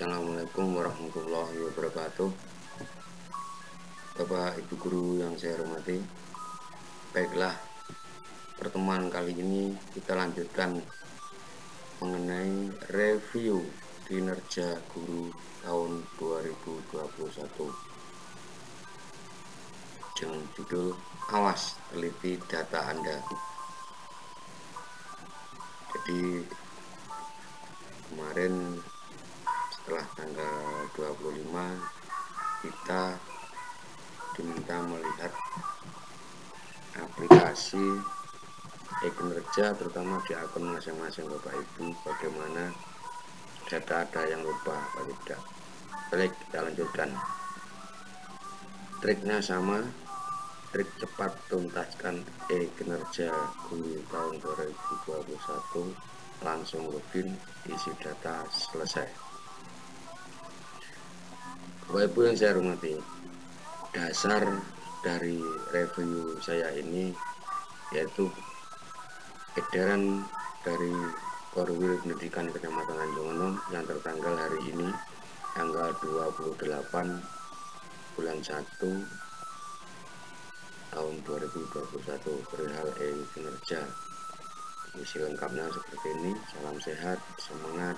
Assalamualaikum warahmatullahi wabarakatuh. Bapak Ibu Guru yang saya hormati, baiklah, pertemuan kali ini kita lanjutkan mengenai review kinerja guru tahun 2021 dengan judul Awas Teliti Data Anda. Jadi kemarin setelah tanggal 25 kita diminta melihat aplikasi e-kinerja terutama di akun masing-masing Bapak Ibu, bagaimana data ada yang lupa atau tidak. Baik, kita lanjutkan. Triknya sama, trik cepat tuntaskan e-kinerja guru tahun 2021, langsung login, isi data, selesai. Bapak Ibu yang saya hormati, dasar dari review saya ini yaitu edaran dari Korwil Pendidikan Kecamatan Tanjung Enom yang tertanggal hari ini tanggal 28 bulan 1 tahun 2021 perihal e-kinerja. Isi lengkapnya seperti ini: salam sehat, semangat,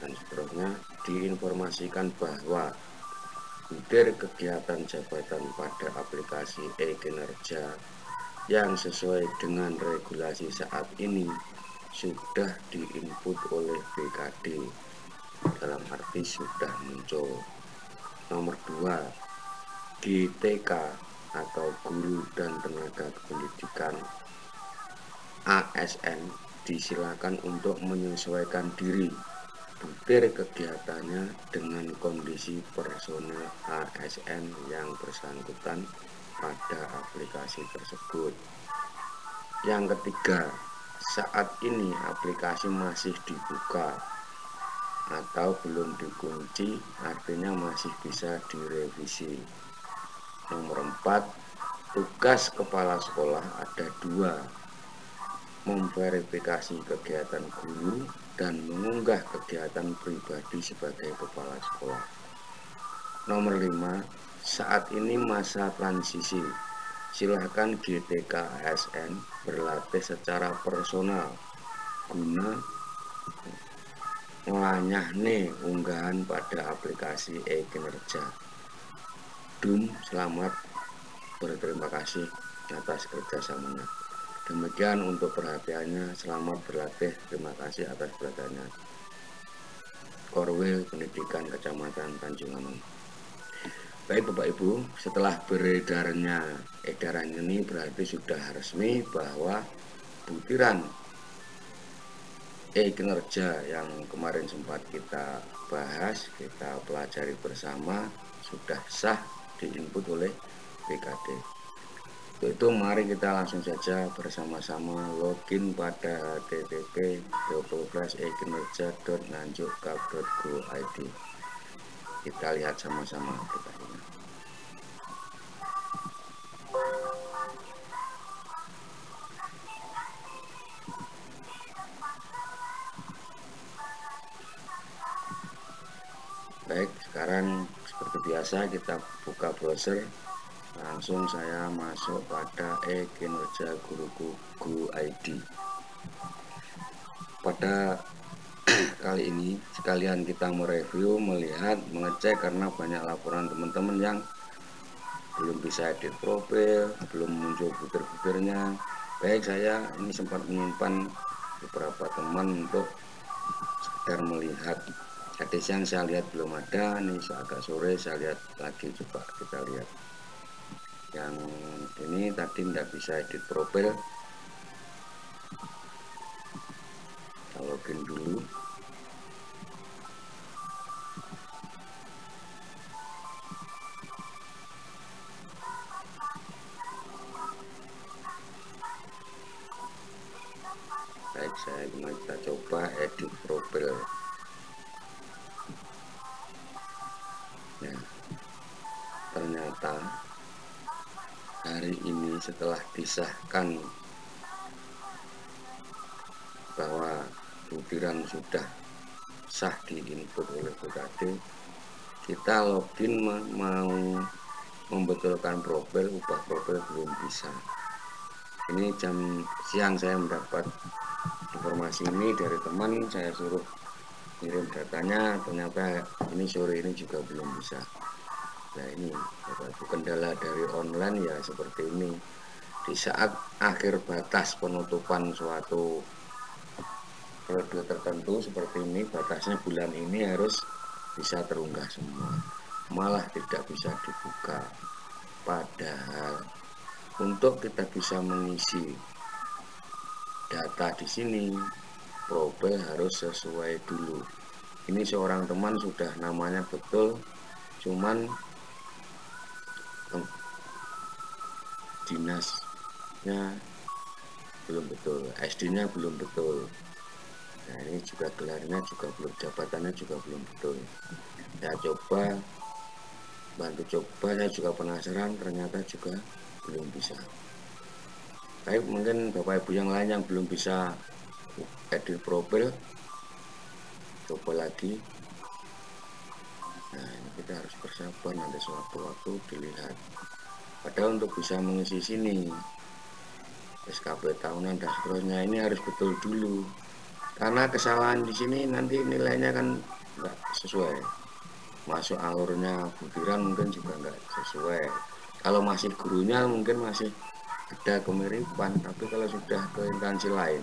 dan seterusnya. Diinformasikan bahwa butir kegiatan jabatan pada aplikasi e-kinerja yang sesuai dengan regulasi saat ini sudah diinput oleh BKD, dalam arti sudah muncul. Nomor 2, GTK atau Guru dan Tenaga Pendidikan ASN disilakan untuk menyesuaikan diri butir kegiatannya dengan kondisi personel ASN yang bersangkutan pada aplikasi tersebut. Yang ketiga, saat ini aplikasi masih dibuka atau belum dikunci, artinya masih bisa direvisi. Nomor 4, tugas kepala sekolah ada 2, memverifikasi kegiatan guru dan mengunggah kegiatan pribadi sebagai kepala sekolah. Nomor 5, saat ini masa transisi, silahkan GTK ASN berlatih secara personal guna ngelanyahne unggahan pada aplikasi e-kinerja. Selamat berterima kasih atas kerjasamanya. Demikian untuk perhatiannya, selamat berlatih, terima kasih atas perhatiannya. Korwil Pendidikan Kecamatan Tanjung Enom. Baik Bapak Ibu, setelah beredarnya edaran ini berarti sudah resmi bahwa butiran e-kinerja yang kemarin sempat kita bahas, kita pelajari bersama, sudah sah diinput oleh BKD. Untuk itu mari kita langsung saja bersama-sama login pada http://ekinerja.nganjuk.go.id. Kita lihat sama-sama aplikasinya. Baik, sekarang seperti biasa kita buka browser. Langsung saya masuk pada e-kinerja guruku Go.id. Pada kali ini sekalian kita mereview, melihat, mengecek karena banyak laporan teman-teman yang belum bisa edit profil, belum muncul butir-butirnya. Baik, saya ini sempat menyimpan beberapa teman untuk sekedar melihat. Tadi siang saya lihat belum ada, nih agak sore saya lihat lagi, coba kita lihat. Yang ini tadi tidak bisa edit profil. Kita login dulu. Baik, kita coba edit profil. Nah, ternyata hari ini setelah disahkan bahwa butiran sudah sah di input oleh BKD, kita login mau membetulkan profil, ubah profil belum bisa. Ini jam siang saya mendapat informasi ini dari teman, saya suruh kirim datanya, ternyata ini sore ini juga belum bisa. Nah ini kendala dari online ya seperti ini. Di saat akhir batas penutupan suatu periode tertentu seperti ini, batasnya bulan ini harus bisa terunggah semua, malah tidak bisa dibuka. Padahal untuk kita bisa mengisi data di sini, profil harus sesuai dulu. Ini seorang teman sudah namanya betul, cuman dinasnya belum betul, SD-nya belum betul. Nah ini juga gelarnya juga belum, jabatannya juga belum betul. Saya coba, saya juga penasaran, ternyata juga belum bisa. Tapi mungkin Bapak Ibu yang lain yang belum bisa edit profil, coba lagi. Nah ini kita harus bersabar, nanti sewaktu-waktu dilihat. Padahal untuk bisa mengisi sini SKP tahunan dan seterusnya ini harus betul dulu, karena kesalahan di sini nanti nilainya kan nggak sesuai, masuk alurnya butiran mungkin juga nggak sesuai. Kalau masih gurunya mungkin masih ada kemiripan, tapi kalau sudah ke instansi lain,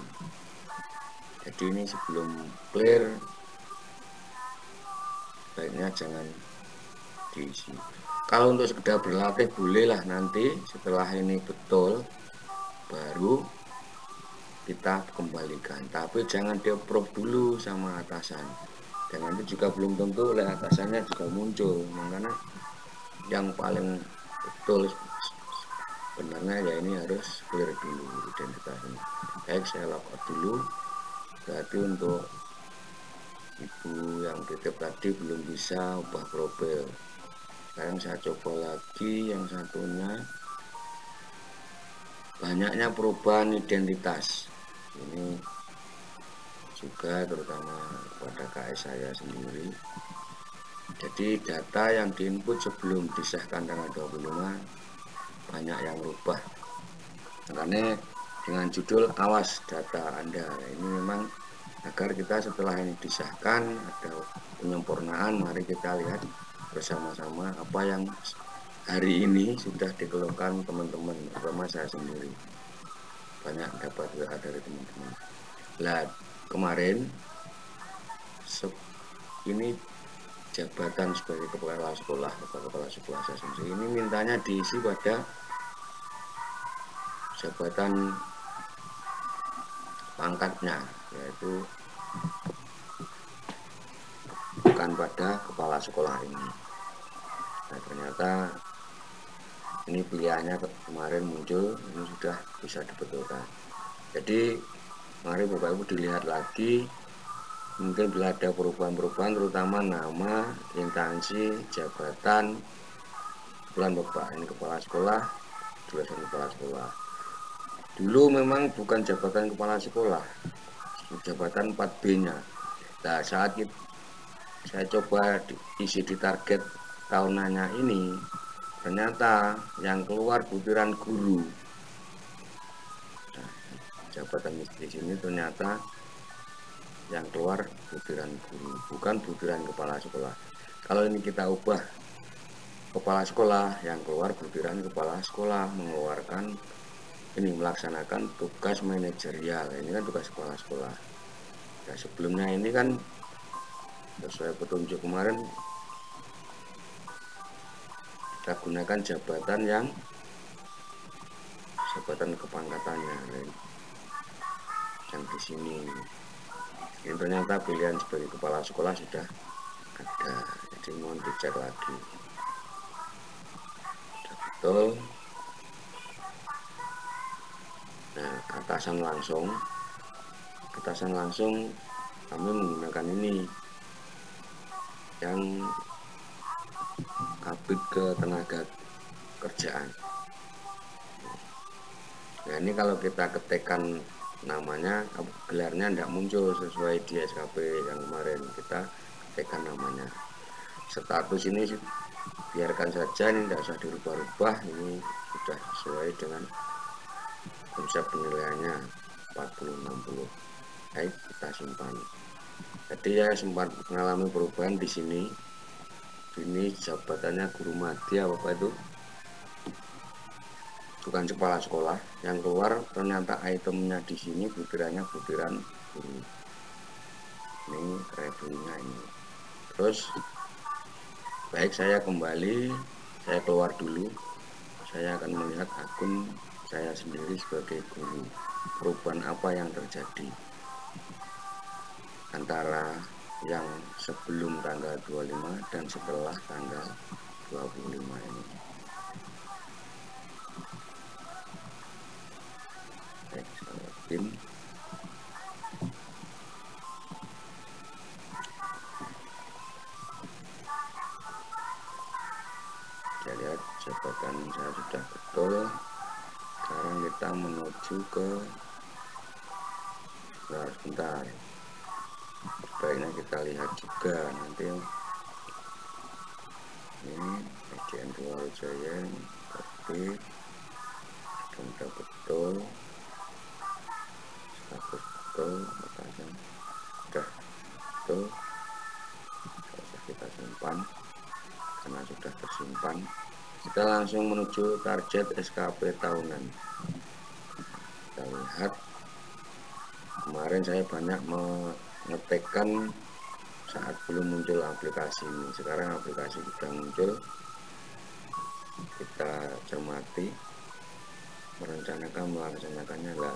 jadi ini sebelum clear baiknya jangan diisi. Kalau untuk sekedar berlatih bolehlah, nanti setelah ini betul baru kita kembalikan, tapi jangan di approve dulu sama atasan, dan nanti juga belum tentu oleh atasannya juga muncul. Makanya yang paling betul sebenarnya ya ini harus clear dulu identitasnya. Baik, saya login dulu. Berarti untuk ibu yang titip tadi belum bisa ubah profil. Sekarang saya coba lagi yang satunya, banyaknya perubahan identitas. Ini juga terutama pada KS saya sendiri. Jadi data yang diinput sebelum disahkan tanggal 25 banyak yang berubah. Makanya dengan judul awas data Anda, ini memang agar kita setelah ini disahkan ada penyempurnaan. Mari kita lihat bersama-sama apa yang hari ini sudah dikeluhkan teman-teman, terutama saya sendiri. Banyak dapat WA dari teman-teman. Nah, kemarin ini jabatan sebagai kepala sekolah saya sendiri ini mintanya diisi pada jabatan pangkatnya, yaitu bukan pada kepala sekolah ini. Nah, ternyata ini pilihannya kemarin muncul, ini sudah bisa dibetulkan. Jadi mari Bapak Ibu dilihat lagi, mungkin bila ada perubahan-perubahan terutama nama, instansi, jabatan, bulan Bapak ini kepala sekolah, tulisan kepala sekolah. Dulu memang bukan jabatan kepala sekolah, jabatan 4B-nya. Nah, saat saya coba isi di target tahunannya ini, ternyata yang keluar butiran guru. Nah, jabatan di sini ternyata yang keluar butiran guru, bukan butiran kepala sekolah. Kalau ini kita ubah kepala sekolah, yang keluar butiran kepala sekolah, mengeluarkan ini melaksanakan tugas manajerial. Ini kan tugas kepala sekolah. Nah, sebelumnya ini kan sesuai petunjuk kemarin kita gunakan jabatan yang jabatan kepangkatannya yang di sini. Ini ternyata pilihan sebagai kepala sekolah sudah ada, jadi mohon dicek lagi. Sudah betul. Nah, atasan langsung kami menggunakan ini yang kabit ke tenaga kerjaan. Nah, ini kalau kita ketikkan namanya gelarnya tidak muncul sesuai di SKP yang kemarin kita ketikkan namanya. Status ini biarkan saja, ini tidak usah dirubah-rubah, ini sudah sesuai dengan konsep penilaiannya 40-60. Baik, kita simpan. Jadi ya sempat mengalami perubahan di sini. Ini jabatannya guru madya Bapak itu, bukan kepala sekolah. Yang keluar ternyata itemnya di sini butirannya butiran guru. Ini reviewnya ini. Terus baik, saya kembali, saya keluar dulu. Saya akan melihat akun saya sendiri sebagai guru. Perubahan apa yang terjadi antara yang sebelum tanggal 25 dan setelah tanggal 25 ini. Baik, saya login. Kita lihat jabatan saya sudah betul. Sekarang kita menuju ke sebentar. Sebaiknya kita lihat juga nanti ini PJN Purwodajaya terbit sudah betul, status betul, makanya sudah betul. Kita simpan karena sudah tersimpan. Kita langsung menuju target SKP tahunan. Kita lihat kemarin saya banyak mengetikkan saat belum muncul aplikasi ini. Sekarang aplikasi sudah muncul, kita cermati, merencanakan, melaksanakannya lah.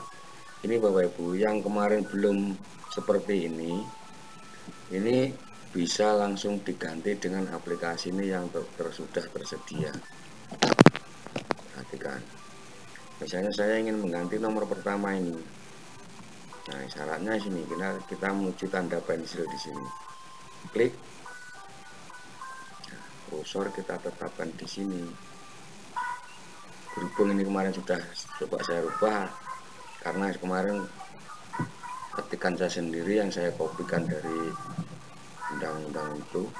Ini Bapak Ibu yang kemarin belum seperti ini bisa langsung diganti dengan aplikasi ini yang sudah tersedia. Perhatikan, misalnya saya ingin mengganti nomor pertama ini. Nah, syaratnya sini kita menuju tanda pensil di sini. Klik. Nah, kursor kita tetapkan di sini. Berhubung ini kemarin sudah coba saya rubah karena kemarin ketikan saya sendiri yang saya kopikan dari undang-undang itu.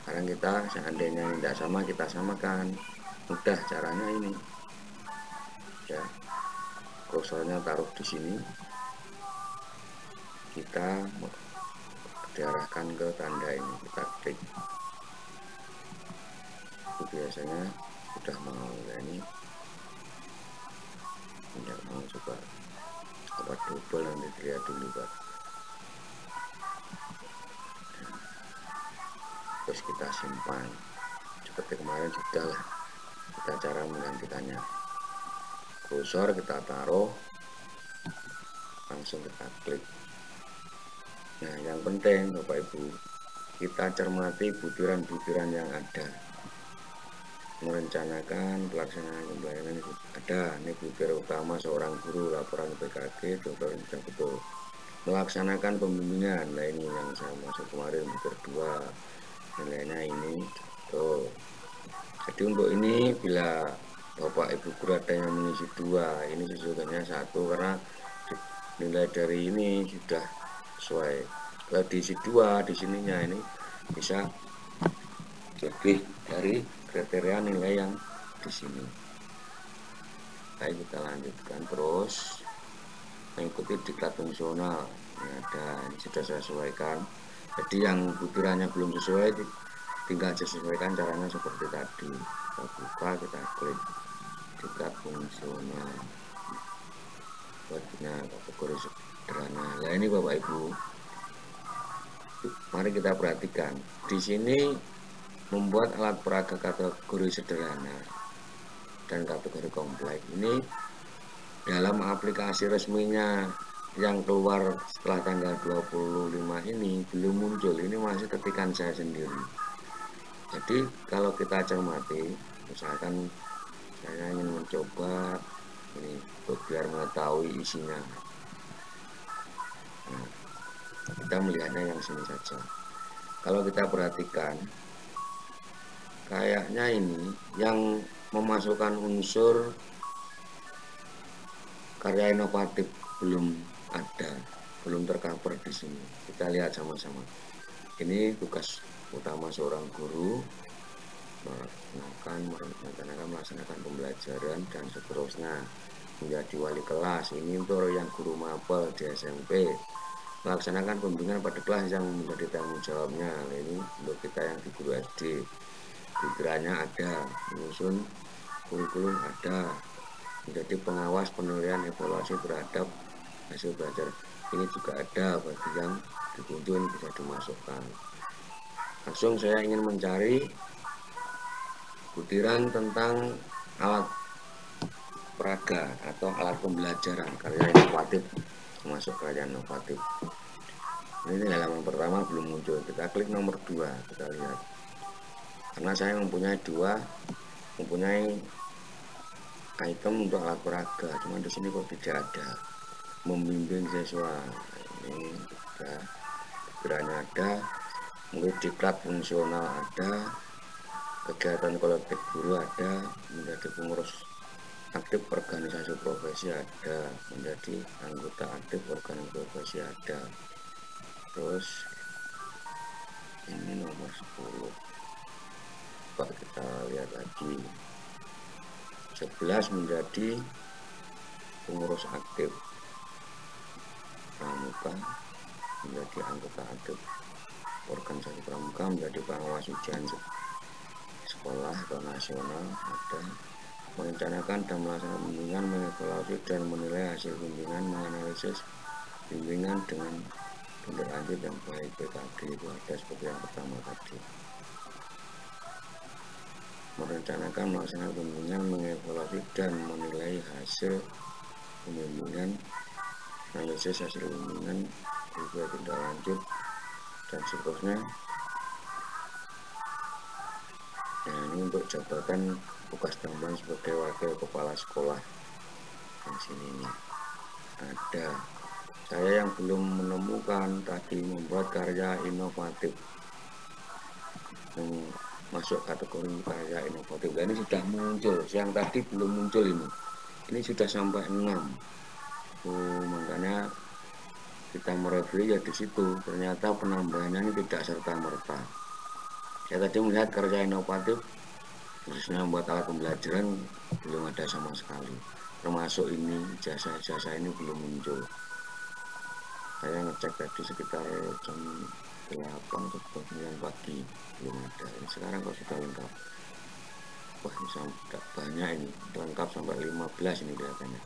Sekarang kita seandainya ini tidak sama, kita samakan. Mudah caranya ini. Ya, kursornya taruh di sini. Kita diarahkan ke tanda ini, kita klik. Itu biasanya sudah mau. Ya, ini tidak mau, coba apa double, nanti dilihat dulu Pak. Terus kita simpan seperti kemarin sudah lah. Kita cara menggantikannya, kursor kita taruh, langsung kita klik. Nah, yang penting Bapak Ibu, kita cermati butiran-butiran yang ada. Merencanakan pelaksanaan pembelajaran itu ada. Ini butir utama seorang guru, laporan PKG, sudah betul. Melaksanakan pembimbingan, nah ini yang saya masuk kemarin, butir 2, nilainya ini betul. Jadi untuk ini bila Bapak Ibu guru ada yang mengisi 2, ini sesungguhnya 1 karena nilai dari ini sudah sesuai. Kalau diisi 2 di sininya ini bisa lebih dari kriteria nilai yang di sini. Baik, kita lanjutkan terus mengikuti diklat fungsional. Ini ada, ini sudah saya sesuaikan. Jadi yang butirannya belum sesuai tinggal disesuaikan caranya seperti tadi. Kita buka, kita klik diklat fungsional. Buatnya kategori sederhana. Nah ini Bapak Ibu, mari kita perhatikan. Di sini membuat alat peraga kategori sederhana dan kategori kompleks. Ini dalam aplikasi resminya yang keluar setelah tanggal 25 ini belum muncul. Ini masih ketikan saya sendiri. Jadi kalau kita cermati, misalkan saya ingin mencoba ini biar mengetahui isinya. Nah, kita melihatnya yang sini saja. Kalau kita perhatikan, kayaknya ini yang memasukkan unsur karya inovatif belum ada, belum tercover di sini. Kita lihat sama-sama. Ini tugas utama seorang guru, melaksanakan pembelajaran dan seterusnya. Menjadi wali kelas, ini untuk yang guru mapel di SMP, melaksanakan pembimbingan pada kelas yang menjadi tanggung jawabnya. Nah, ini untuk kita yang di guru SD, pikirannya ada, menyusun kurikulum ada, menjadi pengawas penilaian evaluasi terhadap hasil belajar ini juga ada. Bagi yang dikunjung bisa dimasukkan. Langsung saya ingin mencari butiran tentang alat peraga atau alat pembelajaran karya inovatif, masuk karya inovatif. Ini halaman pertama belum muncul, kita klik nomor 2, kita lihat. Karena saya mempunyai item untuk alat peraga, cuma di sini kok tidak ada. Membimbing siswa, ini sudah, pikirannya ada, mungkin diklat fungsional ada, kegiatan kolektif guru ada, menjadi pengurus aktif organisasi profesi ada, menjadi anggota aktif organisasi profesi ada. Terus ini nomor 10, coba kita lihat lagi. 11 menjadi pengurus aktif pramuka, menjadi anggota aktif organisasi pramuka, menjadi pengawas ujian sekolah atau nasional ada, merencanakan dan melaksanakan bimbingan, mengevaluasi dan menilai hasil bimbingan, menganalisis bimbingan dengan tindak lanjut yang baik PKG, itu ada seperti yang pertama tadi. Merencanakan, melaksanakan bimbingan, mengevaluasi dan menilai hasil pembimbingan, analisis hasil bimbingan, juga tindak lanjut dan seterusnya. Nah, ini untuk jabatan tugas tambahan sebagai wakil kepala sekolah. Di sini ini ada. Saya yang belum menemukan tadi membuat karya inovatif yang masuk kategori karya inovatif. Dan ini sudah muncul, yang tadi belum muncul ini sudah sampai 6. Makanya kita mereview ya di situ. Ternyata penambahannya ini tidak serta merta. Saya tadi melihat karya inovatif khususnya membuat alat pembelajaran belum ada sama sekali. Termasuk ini jasa-jasa ini belum muncul. Saya ngecek tadi sekitar jam 8 atau 9 pagi belum ada. Ini sekarang kok sudah lengkap. Wah, ini sudah banyak, ini lengkap sampai 15 ini kelihatannya.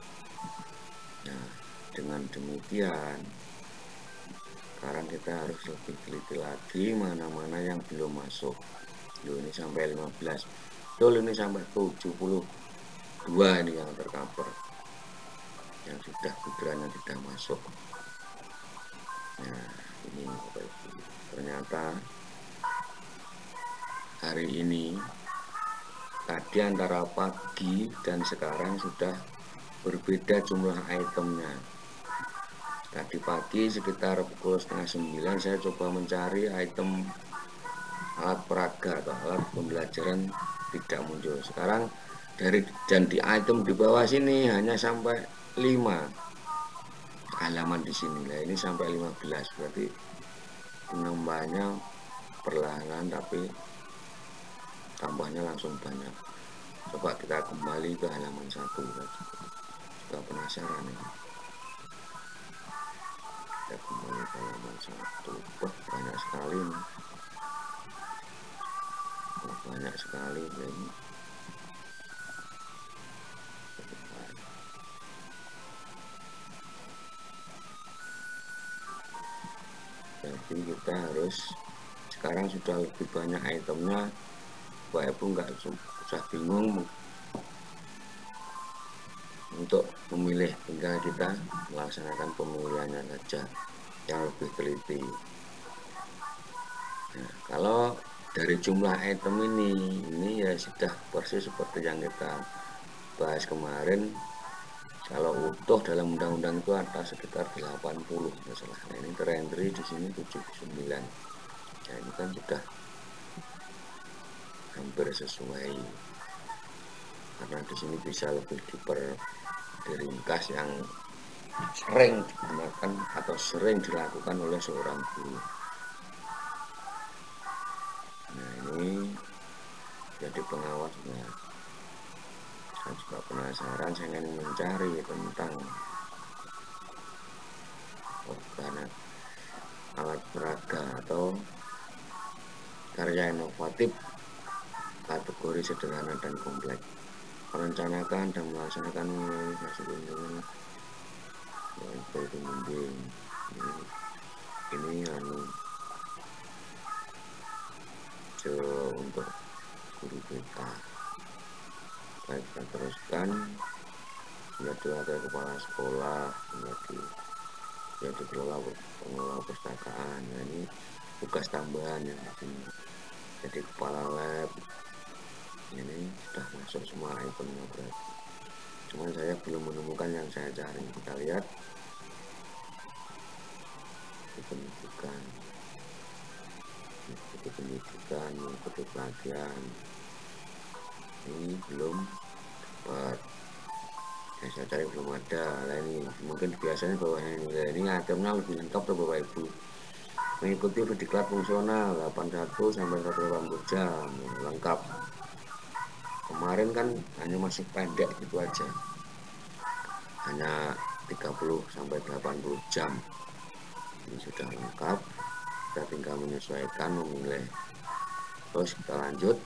Nah, dengan demikian sekarang kita harus lebih teliti lagi mana-mana yang belum masuk. Loh, ini sampai 15. Betul, ini sampai 72 ini yang tercover, yang sudah pikirannya tidak masuk. Nah, ini ternyata hari ini tadi antara pagi dan sekarang sudah berbeda jumlah itemnya. Tadi pagi sekitar pukul setengah 9 saya coba mencari item alat peraga atau alat pembelajaran, tidak muncul. Sekarang dan di item di bawah sini hanya sampai 5 halaman di sini. Nah, ini sampai 15, berarti penambahnya perlahan tapi tambahnya langsung banyak. Coba kita kembali ke halaman 1, juga penasaran ini. Kita kembali ke halaman 1. Wah, banyak sekali nih. Banyak sekali ini. Jadi kita harus sekarang sudah lebih banyak itemnya. Bapak Ibu nggak usah bingung untuk memilih, tinggal kita melaksanakan pemilihannya saja yang lebih teliti. Nah, kalau dari jumlah item ini ya sudah persis seperti yang kita bahas kemarin. Kalau utuh dalam undang-undang itu ada sekitar 80 masalah. Nah, ini terentry di sini 79. Nah, ini kan sudah hampir sesuai, karena di sini bisa lebih diringkas yang sering digunakan atau sering dilakukan oleh seorang guru. Nah, ini jadi pengawasnya. Saya juga penasaran, saya ingin mencari tentang organ alat peraga atau karya inovatif kategori sederhana dan kompleks. Merencanakan dan melaksanakan organisasi kunjungan itu mending ini untuk guru kita. Baik, kita teruskan menjadi wakil kepala sekolah, menjadi pengelola perpustakaan. Nah, ini tugas tambahan yang di sini. Jadi kepala lab ini sudah masuk semua itemnya berarti. Cuman saya belum menemukan yang saya cari. Kita lihat pendidikan, mengikuti pelatihan. Ini belum dapat. Yang saya cari belum ada. Nah, ini mungkin biasanya bawahnya ini itemnya lebih lengkap tuh Bapak Ibu. Mengikuti diklat fungsional 81 sampai 180 jam lengkap. Kemarin kan hanya masih pendek gitu aja, hanya 30 sampai 80 jam. Ini sudah lengkap, kita tinggal menyesuaikan, memilih. Terus kita lanjut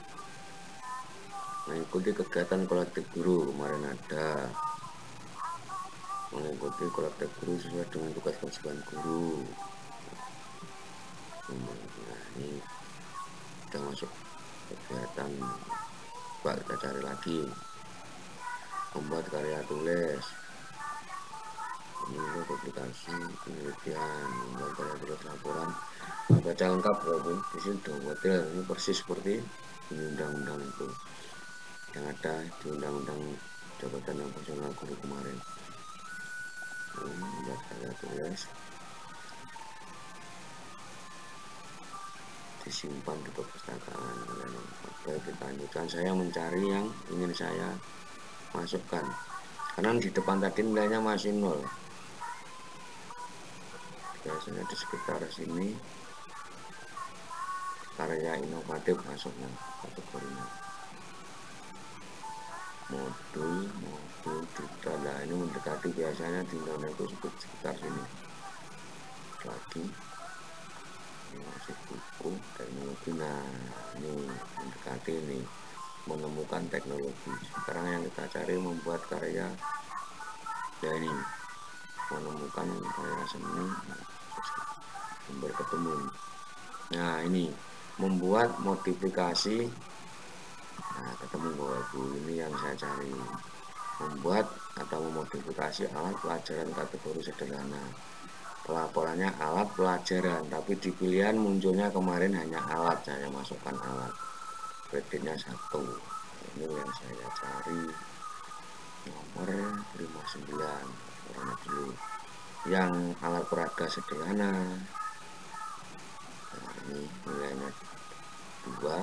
mengikuti kegiatan kolektif guru. Kemarin ada mengikuti kolektif guru sesuai dengan tugas kewajiban guru. Nah, ini sudah masuk kegiatan. Coba kita cari lagi, membuat karya tulis. Ini untuk publikasi penelitian, membuat karya tulis laporan. Nah, baca lengkap walaupun di sini detail. Ini persis seperti di undang-undang itu yang ada di undang-undang jabatan dan fungsional guru kemarin. Membuat karya tulis disimpan di perpustakaan. Oke, kita lanjutkan. Saya mencari yang ingin saya masukkan, karena di depan tadi nilainya masih 0. Biasanya di sekitar sini karya inovatif masuknya kategorinya. Modul duta. Nah, ini mendekati, biasanya di Indonesia itu sekitar sini. Lagi ini masih buku teknologi. Nah, ini mendekati, ini menemukan teknologi. Sekarang yang kita cari membuat karya, ya ini menemukan karya seni, berketemu. Nah, ini membuat modifikasi. Nah, ketemu Bapak Ibu, ini yang saya cari. Membuat atau memodifikasi alat pelajaran kategori sederhana. Pelaporannya alat pelajaran, tapi di pilihan munculnya kemarin hanya alat. Saya masukkan alat, kreditnya 1. Ini yang saya cari, nomor 59. Warna dulu yang alat peraga sederhana. Nah, ini nilainya 2,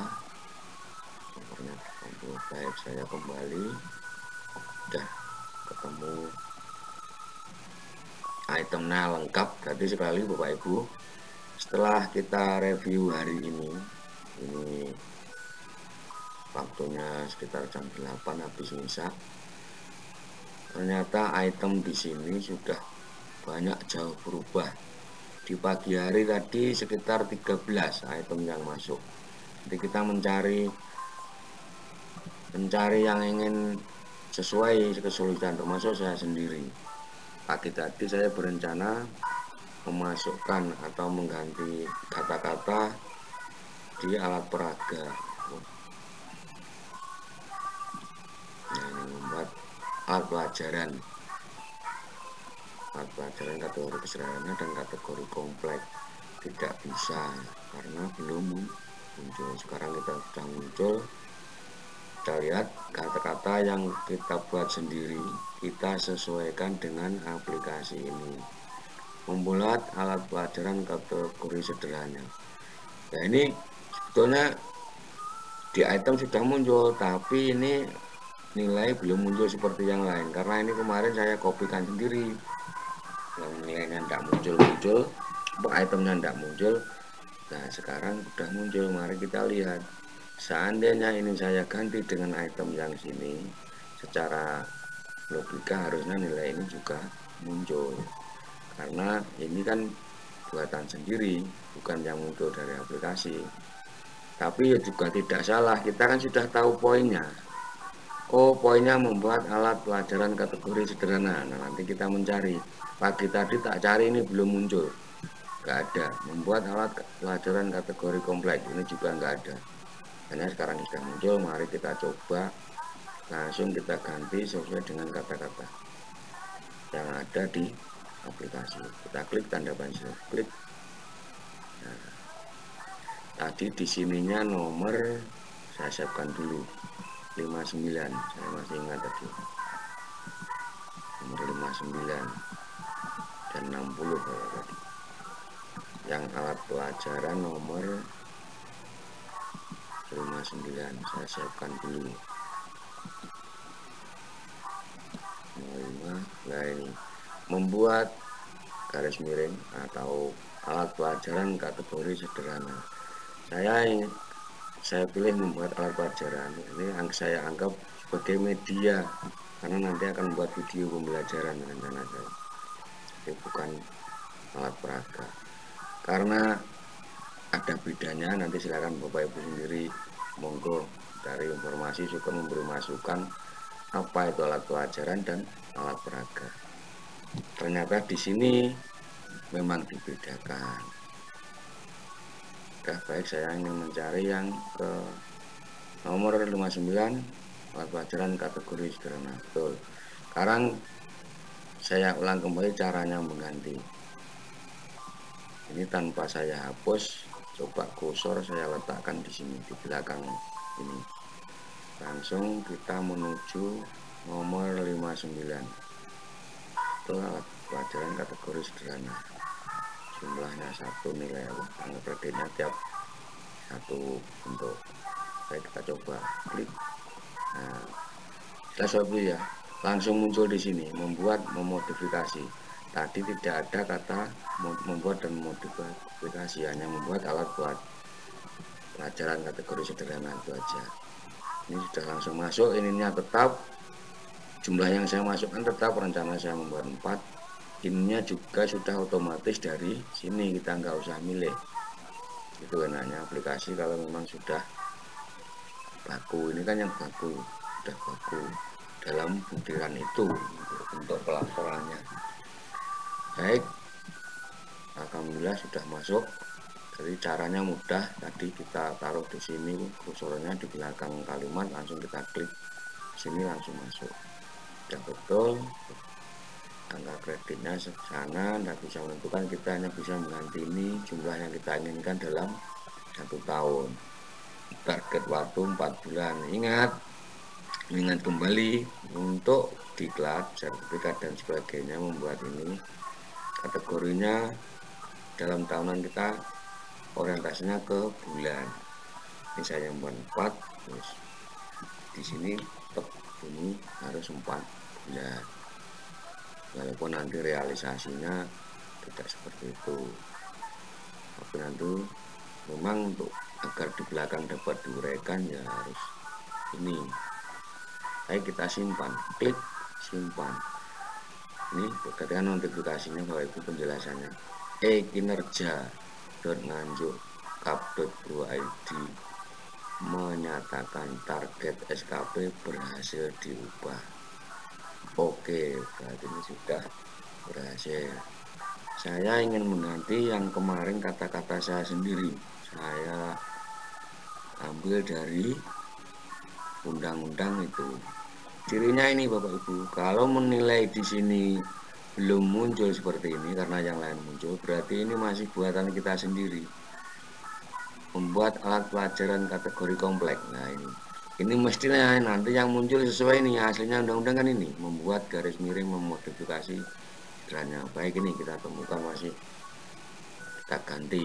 nomornya 80. Baik, saya kembali, udah ketemu itemnya lengkap. Jadi sekali Bapak Ibu, setelah kita review hari ini waktunya sekitar jam 8 habis misa, ternyata item di sini sudah banyak jauh berubah. Di pagi hari tadi sekitar 13 item yang masuk. Jadi kita mencari yang ingin sesuai kesulitan, termasuk saya sendiri. Pagi tadi saya berencana memasukkan atau mengganti kata-kata di alat peraga. Nah, ini membuat alat pelajaran kategori sederhana dan kategori kompleks. Tidak bisa karena belum muncul. Sekarang kita sudah muncul. Kita lihat kata-kata yang kita buat sendiri, kita sesuaikan dengan aplikasi ini. Membuat alat pelajaran kategori sederhana. Nah, ini sebetulnya di item sudah muncul, tapi ini nilai belum muncul seperti yang lain, karena ini kemarin saya kopikan sendiri. yang nilainya tidak muncul-muncul, itemnya tidak muncul. Nah sekarang sudah muncul, mari kita lihat. Seandainya ini saya ganti dengan item yang sini, secara logika harusnya nilai ini juga muncul, karena ini kan buatan sendiri, bukan yang muncul dari aplikasi. Tapi ya juga tidak salah, kita kan sudah tahu poinnya. Oh, poinnya membuat alat pelajaran kategori sederhana. Nah, nanti kita mencari. Pagi tadi tak cari, ini belum muncul. Nggak ada. Membuat alat pelajaran kategori kompleks. Ini juga nggak ada. Hanya sekarang sudah muncul, mari kita coba. Langsung kita ganti sesuai dengan kata-kata yang ada di aplikasi. Kita klik tanda pensil. Klik. Nah, tadi di sininya nomor saya siapkan dulu. 59, saya masih ingat tadi. Nomor 59 dan 60 tadi. Yang alat pelajaran nomor 59 saya siapkan dulu. 05. Nah ini membuat garis miring atau alat pelajaran kategori sederhana. Saya pilih membuat alat pelajaran ini, saya anggap sebagai media, karena nanti akan membuat video pembelajaran rencana saya. Ini bukan alat peraga, karena ada bedanya. Nanti silakan Bapak Ibu sendiri, monggo dari informasi juga memberi masukan apa itu alat pelajaran dan alat peraga. Ternyata di sini memang dibedakan. Baik, saya ingin mencari yang ke nomor 59, alat pelajaran kategori sederhana. Betul. Sekarang saya ulang kembali caranya mengganti. Ini tanpa saya hapus, coba kursor saya letakkan di sini di belakang ini. Langsung kita menuju nomor 59. Itu alat pelajaran kategori sederhana. Jumlahnya 1 nilai, anggap kreditnya tiap 1 bentuk. Baik, kita coba klik. Nah, kita coba ya, langsung muncul di sini membuat, memodifikasi. Tadi tidak ada kata membuat dan modifikasi, hanya membuat alat pelajaran kategori sederhana itu aja. Ini sudah langsung masuk, ininya tetap, jumlah yang saya masukkan tetap, rencana saya membuat 4. Ininya juga sudah otomatis dari sini, kita nggak usah milih. Itu enaknya aplikasi kalau memang sudah baku. Ini kan yang baku, sudah baku dalam butiran itu untuk pelaporannya. Baik, alhamdulillah sudah masuk. Jadi caranya mudah, tadi kita taruh di sini kursornya di belakang kalimat, langsung kita klik sini langsung masuk. Sudah betul, angka kreditnya sana, tidak bisa menentukan, kita hanya bisa mengganti ini jumlah yang kita inginkan dalam 1 tahun. Target waktu 4 bulan. Ingat kembali untuk diklat, sertifikat dan sebagainya, membuat ini kategorinya dalam tahunan kita orientasinya ke bulan. Ini saya membuat 4, terus di sini tetap ini harus 4 bulan. Walaupun nanti realisasinya tidak seperti itu, tapi nanti memang untuk agar di belakang dapat diuraikan ya harus ini. Baik, kita simpan, klik simpan. Ini ketika notifikasinya Bapak Ibu, penjelasannya kinerja.nganjuk.kap.go.id menyatakan target SKP berhasil diubah. Oke, berarti ini sudah berhasil. Saya ingin mengganti yang kemarin kata-kata saya sendiri. Saya ambil dari undang-undang itu. Cirinya ini Bapak Ibu, kalau menilai di sini belum muncul seperti ini karena yang lain muncul, berarti ini masih buatan kita sendiri. Membuat alat pelajaran kategori kompleks. Nah ini mestinya nanti yang muncul sesuai ini, hasilnya undang-undang kan ini, membuat garis miring, memodifikasi sederhana. Baik, ini kita temukan masih, kita ganti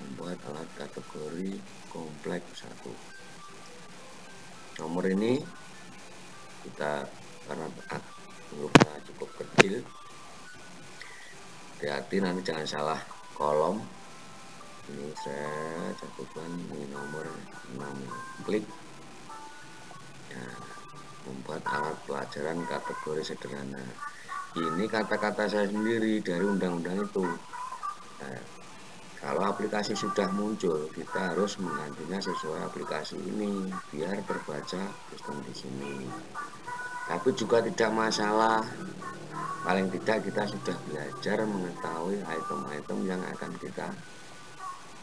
membuat alat kategori kompleks 1. Nomor ini kita karena hurufnya cukup kecil, hati-hati nanti jangan salah kolom. Ini saya cakupan ini nomor 6, klik ya, membuat alat pelajaran kategori sederhana. Ini kata-kata saya sendiri dari undang-undang itu. Nah, kalau aplikasi sudah muncul, kita harus menggantinya sesuai aplikasi ini biar terbaca sistem di sini. Tapi juga tidak masalah, paling tidak kita sudah belajar mengetahui item-item yang akan kita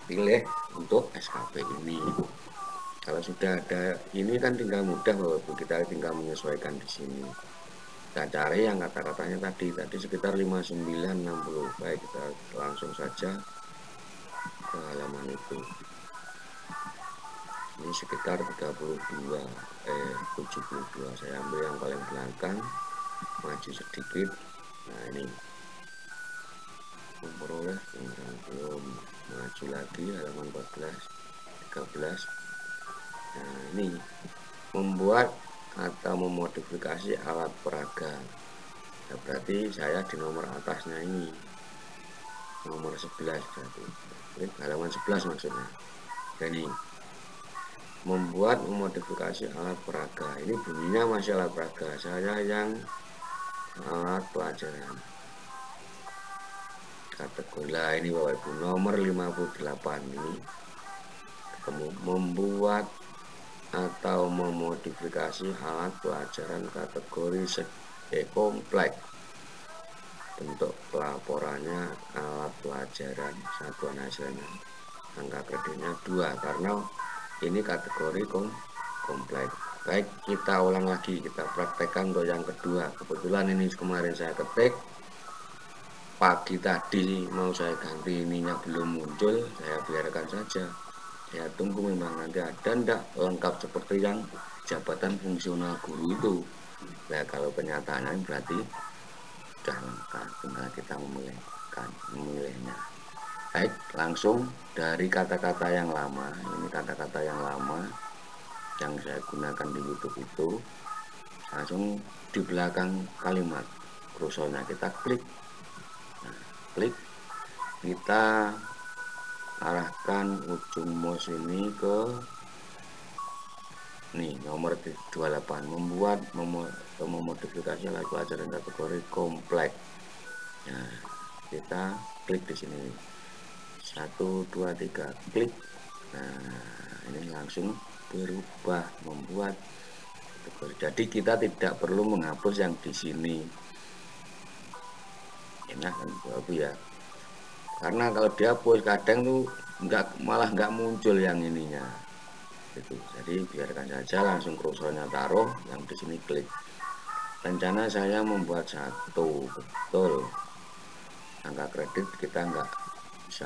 pilih untuk SKP ini. Kalau sudah ada ini kan tinggal mudah Bapak Ibu, kita tinggal menyesuaikan di sini. Kita cari yang kata-katanya tadi sekitar 5960. Baik, kita langsung saja ke halaman itu. Ini sekitar 72. Saya ambil yang paling belakang, maju sedikit. Nah, ini memperoleh belum maju lagi, halaman 14, 13. Nah, ini membuat atau memodifikasi alat peraga. Nah, berarti saya di nomor atasnya ini, nomor 11 berarti. Halaman 11 maksudnya. Ini membuat memodifikasi alat peraga. Ini bunyinya masih alat peraga, saya yang alat pelajaran kategori lah ini Bapak Ibu, nomor 58 ini ketemu membuat atau memodifikasi alat pelajaran kategori kompleks. Bentuk pelaporannya alat pelajaran satuan hasilnya, angka kreditnya 2 karena ini kategori kompleks. Baik, kita ulang lagi, kita praktekkan untuk yang kedua. Kebetulan ini kemarin saya ketik, pagi tadi mau saya ganti, ininya belum muncul, saya biarkan saja. Saya tunggu memang nanti ada ndak lengkap seperti yang jabatan fungsional guru itu. Nah, kalau kenyataannya berarti sudah lengkap, tinggal kita memilihnya. Baik, langsung dari kata-kata yang lama. Ini kata-kata yang lama yang saya gunakan di YouTube itu, langsung di belakang kalimat kursornya kita klik. Nah, klik, kita arahkan ujung mouse ini ke nih nomor 28, membuat memodifikasi alat pelajaran kategori kompleks. Nah, kita klik di sini 1 2 3 klik. Nah, ini langsung berubah membuat kategori. Jadi kita tidak perlu menghapus yang di sini. Enak kan Bapak ya, karena kalau dihapus kadang tuh malah nggak muncul yang ininya gitu. Jadi biarkan saja, langsung kursornya taruh yang di sini, klik. Rencana saya membuat 1, betul, angka kredit kita nggak bisa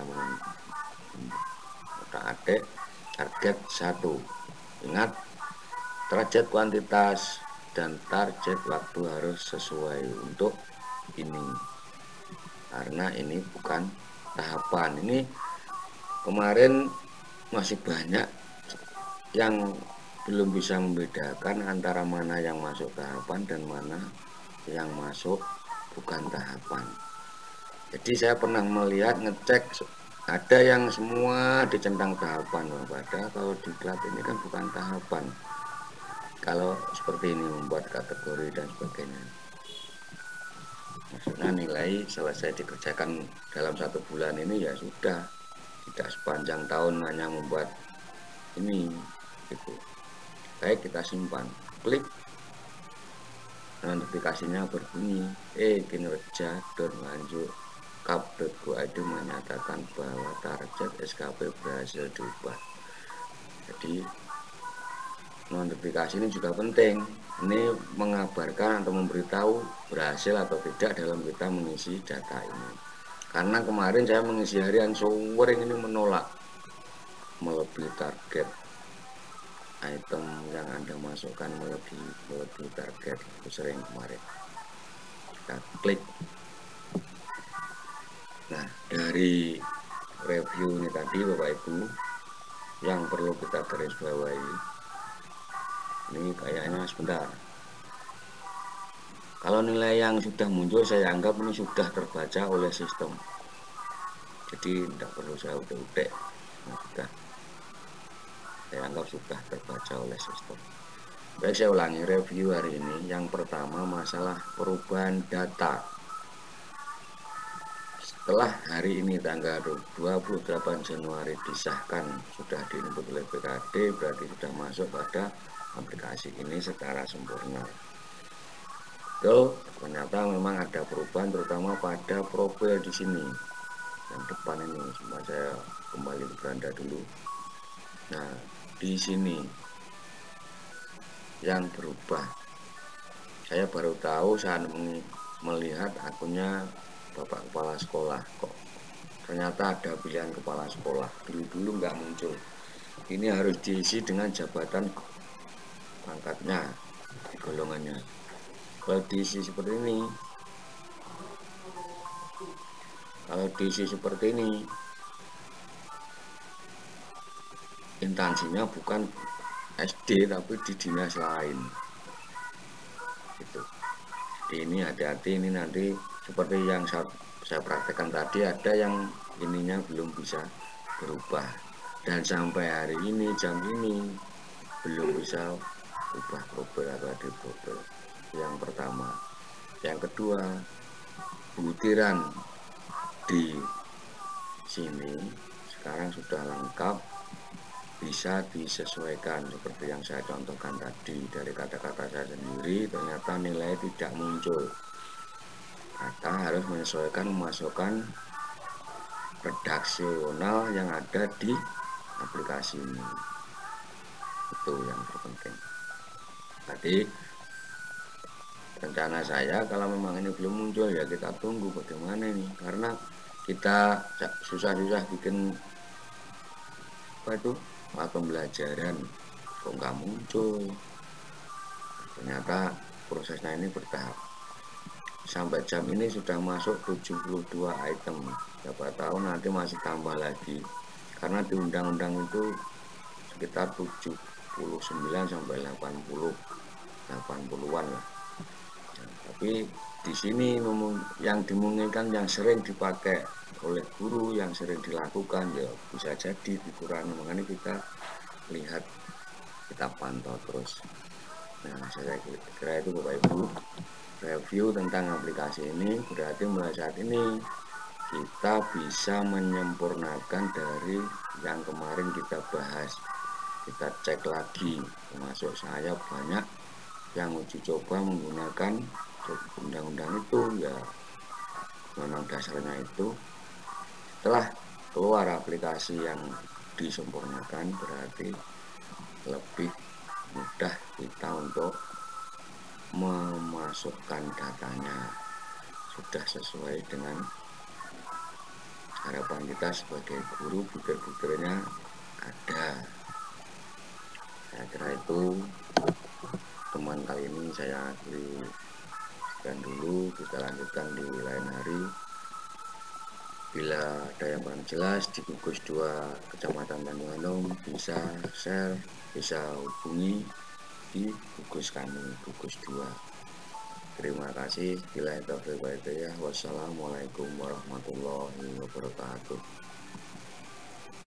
adik target 1. Ingat, target kuantitas dan target waktu harus sesuai untuk ini, karena ini bukan tahapan. Ini kemarin masih banyak yang belum bisa membedakan antara mana yang masuk tahapan dan mana yang masuk bukan tahapan. Jadi saya pernah melihat ngecek ada yang semua dicentang tahapan, padahal kalau diklat ini kan bukan tahapan. Kalau seperti ini membuat kategori dan sebagainya, maksudnya nilai selesai dikerjakan dalam 1 bulan ini ya sudah, tidak sepanjang tahun hanya membuat ini gitu. Baik, kita simpan, klik, notifikasinya berbunyi kinerja lanjut kap.go.id menyatakan bahwa target SKP berhasil diubah. Jadi notifikasi ini juga penting, ini mengabarkan atau memberitahu berhasil atau tidak dalam kita mengisi data ini. Karena kemarin saya mengisi harian sering ini menolak melebihi target, item yang Anda masukkan melebihi target, itu sering kemarin. Kita klik. Nah, dari review ini tadi Bapak Ibu, yang perlu kita garis bawahi, ini kayaknya sebentar, Kalau nilai yang sudah muncul saya anggap ini sudah terbaca oleh sistem. Jadi tidak perlu saya utek-utek. Sudah saya anggap sudah terbaca oleh sistem. Baik, saya ulangi review hari ini. Yang pertama masalah perubahan data. Setelah hari ini tanggal 28 Januari disahkan sudah diinput oleh BKD, berarti sudah masuk pada aplikasi ini secara sempurna. Itu ternyata memang ada perubahan terutama pada profil di sini. Yang depan ini cuma saya kembali ke beranda dulu. Nah, di sini yang berubah. Saya baru tahu saat melihat akunnya Bapak Kepala Sekolah kok. Ternyata ada pilihan kepala sekolah. Dulu nggak muncul. Ini harus diisi dengan jabatan pangkatnya, golongannya. Kalau diisi seperti ini, instansinya bukan SD tapi di dinas lain. Gitu. Ini hati-hati, ini nanti seperti yang saya praktekkan tadi, ada yang ininya belum bisa berubah, dan sampai hari ini jam ini belum bisa ubah profil atau di profil. Yang pertama. Yang kedua, butiran di sini sekarang sudah lengkap, bisa disesuaikan seperti yang saya contohkan tadi. Dari kata-kata saya sendiri ternyata nilai tidak muncul. Kata harus menyesuaikan, memasukkan redaksional yang ada di aplikasi ini. Itu yang terpenting. Tadi rencana saya kalau memang ini belum muncul ya kita tunggu bagaimana ini, karena kita susah-susah bikin apa itu alat pembelajaran kok nggak muncul. Ternyata prosesnya ini bertahap. Sampai jam ini sudah masuk 72 item. Siapa tahu nanti masih tambah lagi, karena di undang-undang itu sekitar 79 sampai 80-an lah. Tapi di sini yang dimungkinkan, yang sering dipakai oleh guru, yang sering dilakukan ya bisa jadi dikurangi. Makanya kita lihat, kita pantau terus. Nah, saya kira itu Bapak Ibu review tentang aplikasi ini. Berarti mulai saat ini kita bisa menyempurnakan dari yang kemarin kita bahas. Kita cek lagi, termasuk saya banyak yang uji coba menggunakan undang-undang itu, ya memang dasarnya itu. Setelah keluar aplikasi yang disempurnakan, berarti lebih mudah kita untuk memasukkan datanya, sudah sesuai dengan harapan kita sebagai guru. Butir-butirnya ada. Saya kira itu teman kali ini saya akhiri sekian dulu, kita lanjutkan di lain hari. Bila ada yang kurang jelas di Gugus 2 Kecamatan Tanjung Anom, bisa share, bisa hubungi di gugus kami, Gugus 2. Terima kasih. Wassalamualaikum warahmatullahi wabarakatuh.